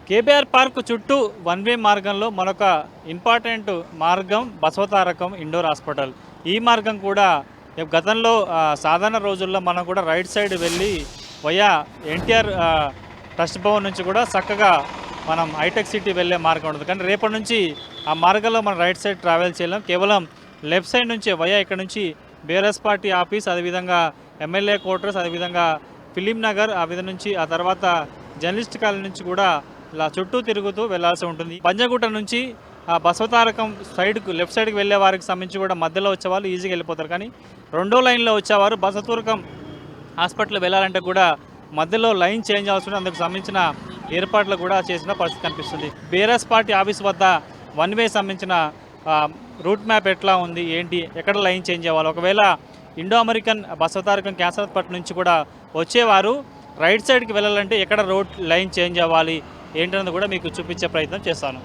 KBR park చుట్టూ one way మార్గంలో మరొక ఇంపార్టెంట్ మార్గం బసవతారకం ఇండోర్ హాస్పిటల్. ఈ మార్గం కూడా గతంలో సాధారణ రోజుల్లో మనం కూడా రైట్ సైడ్ వెళ్ళి వయా ఎన్టీఆర్ ట్రస్ట్ భవన్ నుంచి కూడా చక్కగా మనం హైటెక్ సిటీ వెళ్ళే మార్గం ఉంటుంది. కానీ రేపటి నుంచి ఆ మార్గంలో మనం రైట్ సైడ్ ట్రావెల్ చేయలేం. కేవలం లెఫ్ట్ సైడ్ నుంచే వయా ఇక్కడ నుంచి బీఆర్ఎస్ పార్టీ ఆఫీస్, అదేవిధంగా ఎమ్మెల్యే క్వార్టర్స్, అదేవిధంగా ఫిలిం నగర్, ఆ విధంగా నుంచి ఆ తర్వాత జర్నలిస్ట్ కాలనీ నుంచి కూడా ఇలా చుట్టూ తిరుగుతూ వెళ్లాల్సి ఉంటుంది. పంజగుట్ట నుంచి ఆ బసవతారకం సైడ్కు లెఫ్ట్ సైడ్కి వెళ్ళే వారికి సంబంధించి కూడా మధ్యలో వచ్చేవాళ్ళు ఈజీగా వెళ్ళిపోతారు. కానీ రెండో లైన్లో వచ్చేవారు బసవతారకం హాస్పిటల్ వెళ్ళాలంటే కూడా మధ్యలో లైన్ చేంజ్ అవసరం. అందుకు సంబంధించిన ఏర్పాట్లు కూడా చేసిన పరిస్థితి కనిపిస్తుంది. బీఆర్ఎస్ పార్టీ ఆఫీస్ వద్ద వన్ వే సంబంధించిన రూట్ మ్యాప్ ఎట్లా ఉంది, ఏంటి, ఎక్కడ లైన్ చేంజ్ అవ్వాలి, ఒకవేళ Indo American Basavatarakam cancer hospital నుంచి కూడా వచ్చేవారు రైట్ సైడ్కి వెళ్ళాలంటే ఎక్కడ రోడ్ లైన్ చేంజ్ అవ్వాలి ఏంటన్నది కూడా మీకు చూపించే ప్రయత్నం చేస్తాను.